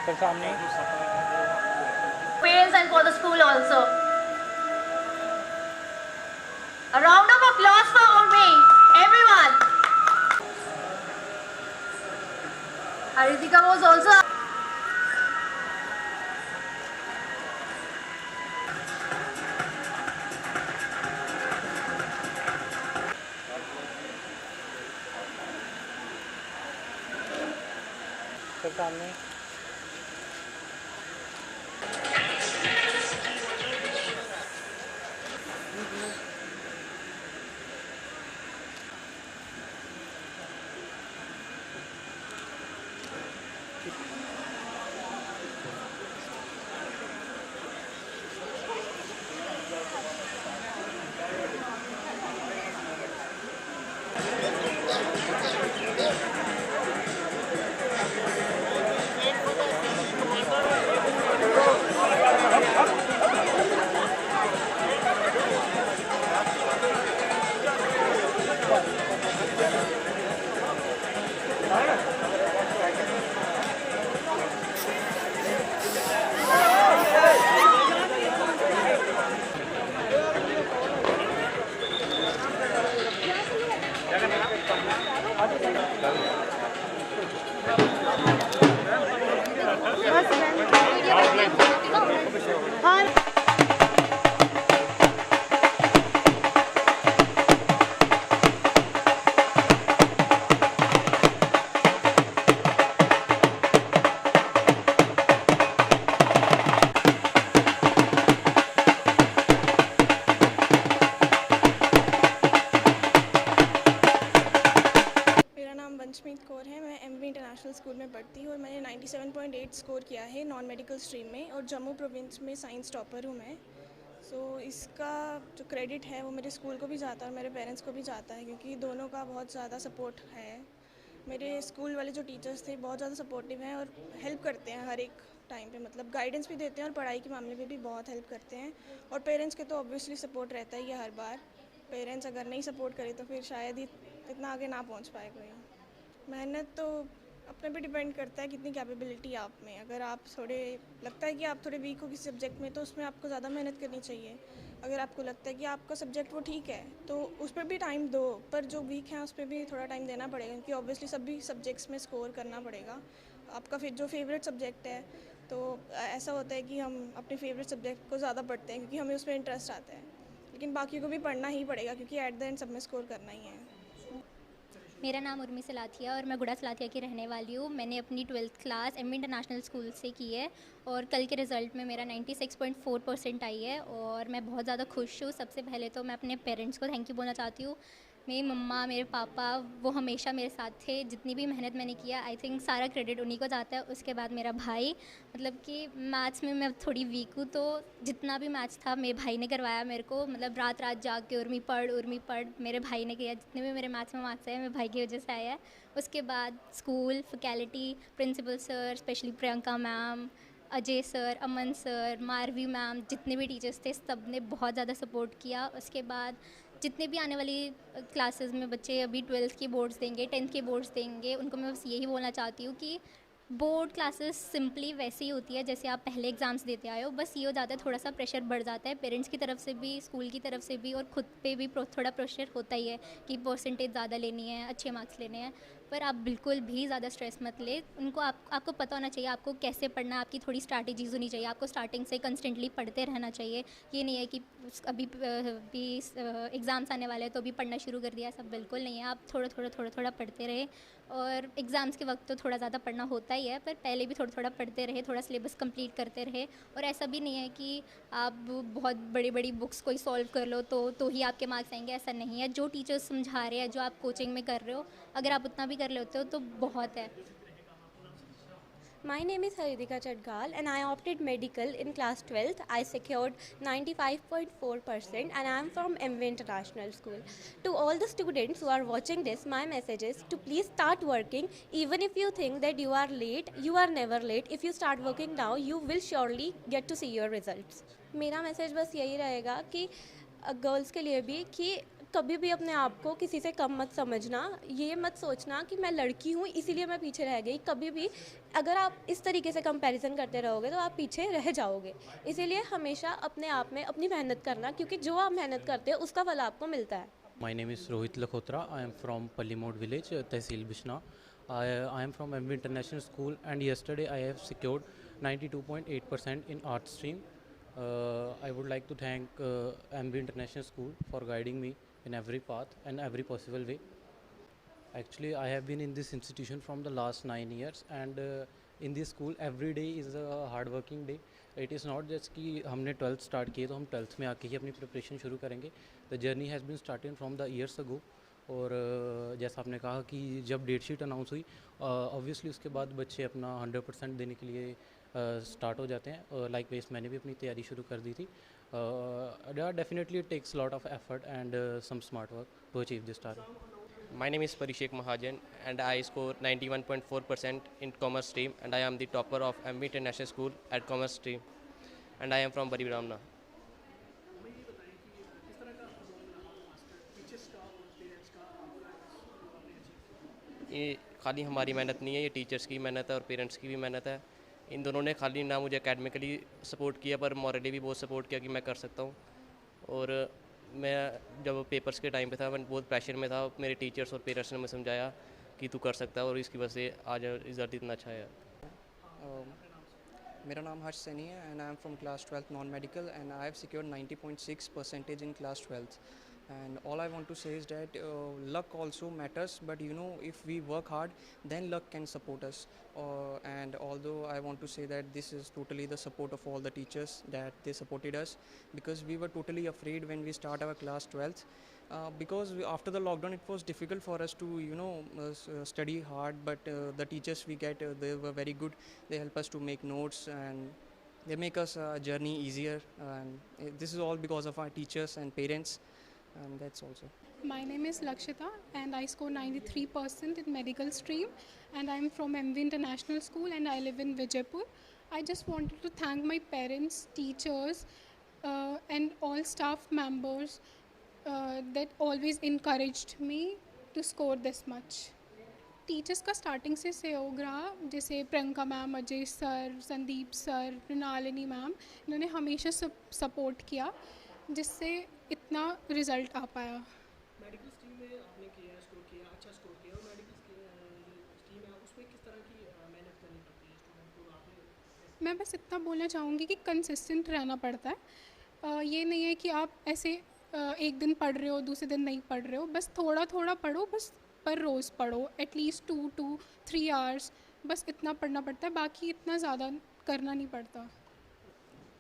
Sir सामने parents and for the school also. A round of applause for Urmi, everyone. Haritika was also. Sir सामने वंशमीत कौर है। मैं MV international school में पढ़ती हूँ और मैंने 97.8 स्कोर किया है नॉन मेडिकल स्ट्रीम में और जम्मू प्रोविंस में साइंस टॉपर हूँ मैं। इसका जो क्रेडिट है वो मेरे स्कूल को भी जाता है और मेरे पेरेंट्स को भी जाता है क्योंकि दोनों का बहुत ज़्यादा सपोर्ट है। मेरे स्कूल वाले जो टीचर्स थे बहुत ज़्यादा सपोर्टिव हैं और हेल्प करते हैं हर एक टाइम पे, मतलब गाइडेंस भी देते हैं और पढ़ाई के मामले में भी बहुत हेल्प करते हैं। और पेरेंट्स के तो ऑब्वियसली सपोर्ट रहता ही है हर बार। पेरेंट्स अगर नहीं सपोर्ट करें तो फिर शायद ही इतना आगे ना पहुँच पाए कोई। मेहनत तो अपने पे डिपेंड करता है कितनी कैपेबिलिटी आप में। अगर आप थोड़े लगता है कि आप थोड़े वीक हो किसी सब्जेक्ट में तो उसमें आपको ज़्यादा मेहनत करनी चाहिए। अगर आपको लगता है कि आपका सब्जेक्ट वो ठीक है तो उस पर भी टाइम दो, पर जो वीक है उस पर भी थोड़ा टाइम देना पड़ेगा क्योंकि ऑब्वियसली सभी सब्जेक्ट्स में स्कोर करना पड़ेगा। आपका फिर जो फेवरेट सब्जेक्ट है तो ऐसा होता है कि हम अपने फेवरेट सब्जेक्ट को ज़्यादा पढ़ते हैं क्योंकि हमें उसमें इंटरेस्ट आता है, लेकिन बाकी को भी पढ़ना ही पड़ेगा क्योंकि एट द एंड सब में स्कोर करना ही है। मेरा नाम उर्मी सलाथिया और मैं गुड़ा सलाथिया की रहने वाली हूँ। मैंने अपनी 12th class MV international school से की है और कल के रिज़ल्ट में मेरा 96.4% आई है और मैं बहुत ज़्यादा खुश हूँ। सबसे पहले तो मैं अपने पेरेंट्स को थैंक यू बोलना चाहती हूँ। मेरी मम्मा, मेरे पापा, वो हमेशा मेरे साथ थे। जितनी भी मेहनत मैंने किया आई थिंक सारा क्रेडिट उन्हीं को जाता है। उसके बाद मेरा भाई, मतलब कि मैथ्स में मैं थोड़ी वीक हूँ तो जितना भी मैथ्स था मेरे भाई ने करवाया मेरे को, मतलब रात रात जाग के उर्मी पढ़ मेरे भाई ने किया। जितने भी मेरे मैथ्स में मार्क्स आए मेरे भाई की वजह से आया है। उसके बाद school, faculty, principal sir, specially Priyanka ma'am, Ajay sir, Aman sir, Marvi ma'am, जितने भी टीचर्स थे सब ने बहुत ज़्यादा सपोर्ट किया। उसके बाद जितने भी आने वाली क्लासेस में बच्चे अभी 12th के बोर्ड्स देंगे, 10th के बोर्ड्स देंगे, उनको मैं बस यही बोलना चाहती हूँ कि बोर्ड क्लासेस सिंपली वैसे ही होती है जैसे आप पहले एग्ज़ाम्स देते आए हो। बस ये हो जाता है थोड़ा सा प्रेशर बढ़ जाता है पेरेंट्स की तरफ से भी, स्कूल की तरफ से भी, और ख़ुद पे भी थोड़ा प्रेशर होता ही है कि परसेंटेज ज़्यादा लेनी है, अच्छे मार्क्स लेने हैं। पर आप बिल्कुल भी ज़्यादा स्ट्रेस मत ले। उनको आपको पता होना चाहिए आपको कैसे पढ़ना है, आपकी थोड़ी स्ट्रैटेजीज़ होनी चाहिए। आपको स्टार्टिंग से कंस्टेंटली पढ़ते रहना चाहिए। ये नहीं है कि अभी भी एग्ज़ाम्स आने वाले हैं तो अभी पढ़ना शुरू कर दिया, सब बिल्कुल नहीं है। आप थोड़ा पढ़ते रहे और एग्ज़ाम्स के वक्त तो थोड़ा ज़्यादा पढ़ना होता ही है, पर पहले भी थोड़ा पढ़ते रहे, थोड़ा सिलेबस कंप्लीट करते रहे। और ऐसा भी नहीं है कि आप बहुत बड़ी बड़ी बुक्स कोई सॉल्व कर लो तो ही आपके मार्क्स आएंगे, ऐसा नहीं है। जो टीचर्स समझा रहे हैं, जो आप कोचिंग में कर रहे हो, अगर आप उतना भी कर लेते हो तो बहुत है। My name is Haridika Chadgal and I opted medical in class 12th. I secured 95.4% and I am from MV International School. To all the students who are watching this, my message is to please start working. Even if you think that you are late, you are never late. If you start working now, you will surely get to see your results. मेरा message बस यही रहेगा कि girls के लिए भी कि कभी भी अपने आप को किसी से कम मत समझना, ये मत सोचना कि मैं लड़की हूँ इसीलिए मैं पीछे रह गई। कभी भी अगर आप इस तरीके से कंपैरिजन करते रहोगे तो आप पीछे रह जाओगे। इसीलिए हमेशा अपने आप में अपनी मेहनत करना, क्योंकि जो आप मेहनत करते हो उसका फल आपको मिलता है। My name is Rohit Lakhotra. I am from Pallimod village, Tehsil Bishna. I am from MV International School, and yesterday I have secured 92.8% in art stream. I would like to thank MV International School for guiding me in every path and every possible way. Actually, I have been in this institution from the last 9 years, and in this school every day is a hard working day. It is not just कि हमने 12th start किए तो हम 12th में आके ही अपनी preparation शुरू करेंगे. The journey has been started from the years ago. और जैसा आपने कहा कि जब डेट शीट अनाउंस हुई, ऑब्वियसली उसके बाद बच्चे अपना 100% देने के लिए स्टार्ट हो जाते हैं. लाइक वेस मैंने भी अपनी तैयारी शुरू कर दी थी. Definitely it takes lot of effort and some smart work to achieve this target. My name is Parishek Mahajan and I score 91.4% in commerce stream, and I am the topper of MV International School at commerce stream, and I am from Bari Brahmana. ये खाली हमारी मेहनत नहीं है, ये teachers की मेहनत है और पेरेंट्स की भी मेहनत है. इन दोनों ने खाली ना मुझे एकेडमिकली सपोर्ट किया पर मॉरली भी बहुत सपोर्ट किया कि मैं कर सकता हूँ. और मैं जब पेपर्स के टाइम पे था, मैं बहुत प्रेशर में था. मेरे टीचर्स और पेरेंट्स ने मुझे समझाया कि तू कर सकता है, और इसकी वजह से आज रिज़ल्ट इतना अच्छा है. मेरा नाम हर्ष सैनी है and I am from class 12th non medical and I have secured 90.6% in class 12th. And all I want to say is that luck also matters, but you know, if we work hard then luck can support us. And although I want to say that this is totally the support of all the teachers, that they supported us, because we were totally afraid when we start our class 12th, because after the lockdown it was difficult for us to study hard, but the teachers we get, they were very good. They help us to make notes and they make us journey easier, and this is all because of our teachers and parents. And that's also. My name is Lakshita and I score 93% in medical stream, and I'm from MV International School and I live in Vijaypur. I just wanted to thank my parents, teachers and all staff members that always encouraged me to score this much. Teachers का starting से सहयोग रहा, जैसे Priyanka ma'am, Ajay sir, Sandeep sir, Mrinalini ma'am, इन्होंने हमेशा support किया जिससे इतना रिज़ल्ट आ पाया. मेडिकल स्ट्रीम में आपने किया, स्कोर किया, अच्छा स्कोर किया. और मेडिकल स्ट्रीम है उसमें किस तरह की मेहनत करनी पड़ती है स्टूडेंट को? आपने मैं बस इतना बोलना चाहूँगी कि कंसिस्टेंट रहना पड़ता है. ये नहीं है कि आप ऐसे एक दिन पढ़ रहे हो दूसरे दिन नहीं पढ़ रहे हो. बस थोड़ा थोड़ा पढ़ो, बस पर रोज़ पढ़ो, एटलीस्ट 2 to 3 hours, बस इतना पढ़ना पड़ता है. बाकी इतना ज़्यादा करना नहीं पड़ता.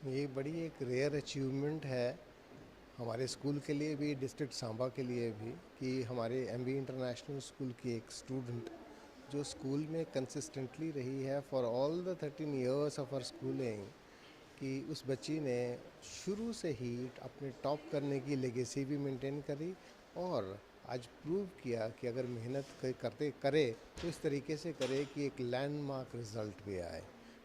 ये बड़ी एक रेयर अचीवमेंट है हमारे स्कूल के लिए भी, डिस्ट्रिक्ट सांबा के लिए भी, कि हमारे MV इंटरनेशनल स्कूल की एक स्टूडेंट जो स्कूल में कंसिस्टेंटली रही है for all the 13 years of our schooling, कि उस बच्ची ने शुरू से ही अपने टॉप करने की लेगेसी भी मेंटेन करी और आज प्रूव किया कि अगर मेहनत करे तो इस तरीके से करे कि एक लैंडमार्क रिज़ल्ट भी आए.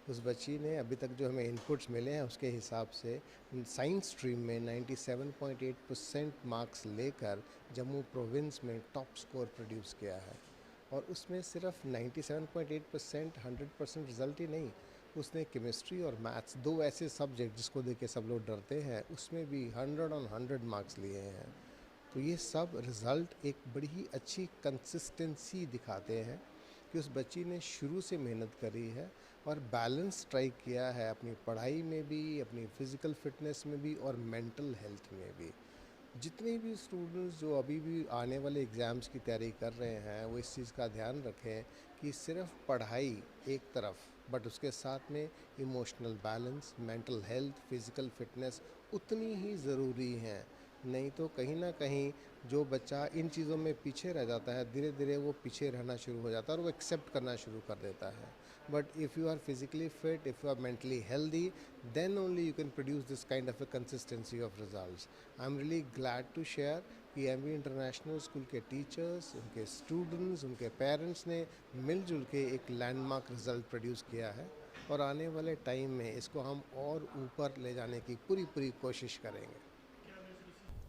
उस बच्ची ने अभी तक जो हमें इनपुट्स मिले हैं उसके हिसाब से साइंस स्ट्रीम में 97.8% मार्क्स लेकर जम्मू प्रोविंस में टॉप स्कोर प्रोड्यूस किया है. और उसमें सिर्फ 97.8% 100% रिज़ल्ट ही नहीं, उसने केमिस्ट्री और मैथ्स, 2 ऐसे सब्जेक्ट जिसको देख के सब लोग डरते हैं, उसमें भी 100 on 100 मार्क्स लिए हैं. तो ये सब रिज़ल्ट एक बड़ी ही अच्छी कंसिस्टेंसी दिखाते हैं कि उस बच्ची ने शुरू से मेहनत करी है और बैलेंस स्ट्राइक किया है अपनी पढ़ाई में भी, अपनी फ़िज़िकल फ़िटनेस में भी और मेंटल हेल्थ में भी. जितने भी स्टूडेंट्स जो अभी भी आने वाले एग्ज़ाम्स की तैयारी कर रहे हैं वो इस चीज़ का ध्यान रखें कि सिर्फ पढ़ाई एक तरफ, बट उसके साथ में emotional balance, mental health, physical fitness उतनी ही ज़रूरी हैं. नहीं तो कहीं ना कहीं जो बच्चा इन चीज़ों में पीछे रह जाता है, धीरे धीरे वो पीछे रहना शुरू हो जाता है और वो एक्सेप्ट करना शुरू कर देता है. But if you are physically fit, if you are mentally healthy, then only you can produce this kind of a consistency of results. I am really glad to share कि MV इंटरनेशनल स्कूल के teachers, उनके students, उनके parents ने मिलजुल के एक landmark result produce किया है और आने वाले टाइम में इसको हम और ऊपर ले जाने की पूरी कोशिश करेंगे.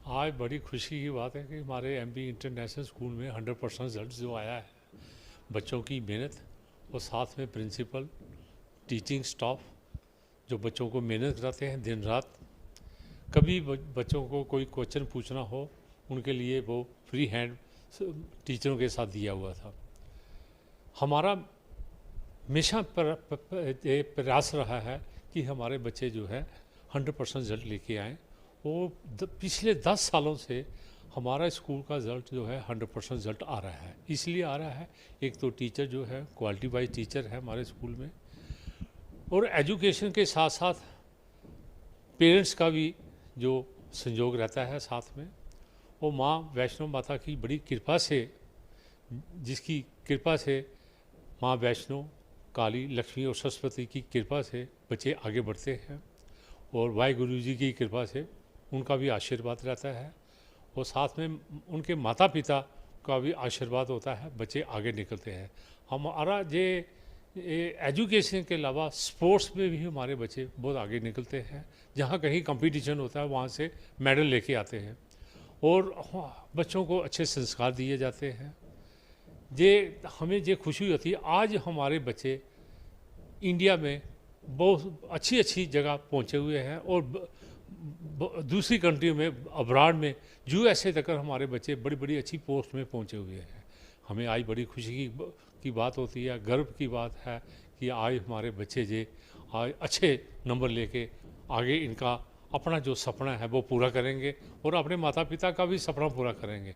आज बड़ी खुशी की बात है कि हमारे एमबी इंटरनेशनल स्कूल में 100% रिजल्ट जो आया है, बच्चों की मेहनत और साथ में प्रिंसिपल, टीचिंग स्टाफ जो बच्चों को मेहनत कराते हैं दिन रात। कभी बच्चों को कोई क्वेश्चन पूछना हो उनके लिए वो फ्री हैंड टीचरों के साथ दिया हुआ था। हमारा हमेशा प्रयास रहा है कि हमारे बच्चे जो है 100% रिजल्ट लेके आएँ। और पिछले 10 सालों से हमारा स्कूल का रिज़ल्ट जो है 100% रिज़ल्ट आ रहा है। इसलिए आ रहा है, एक तो टीचर जो है क्वालिटी वाइज टीचर है हमारे स्कूल में, और एजुकेशन के साथ साथ पेरेंट्स का भी जो संयोग रहता है साथ में। और माँ वैष्णो माता की बड़ी कृपा से, जिसकी कृपा से माँ वैष्णो, काली, लक्ष्मी और सरस्वती की कृपा से बच्चे आगे बढ़ते हैं, और वाहिगुरु जी की कृपा से उनका भी आशीर्वाद रहता है, और साथ में उनके माता पिता का भी आशीर्वाद होता है, बच्चे आगे निकलते हैं। हमारा ये एजुकेशन के अलावा स्पोर्ट्स में भी हमारे बच्चे बहुत आगे निकलते हैं। जहाँ कहीं कंपटीशन होता है वहाँ से मेडल लेके आते हैं, और बच्चों को अच्छे संस्कार दिए जाते हैं। ये हमें ये खुशी होती है, आज हमारे बच्चे इंडिया में बहुत अच्छी अच्छी जगह पहुँचे हुए हैं, और दूसरी कंट्री में, अब्राड में, यूएसए तक हमारे बच्चे बड़ी बड़ी अच्छी पोस्ट में पहुँचे हुए हैं। हमें आज बड़ी खुशी की बात होती है, गर्व की बात है कि आज हमारे बच्चे जे आज अच्छे नंबर लेके आगे इनका अपना जो सपना है वो पूरा करेंगे, और अपने माता पिता का भी सपना पूरा करेंगे।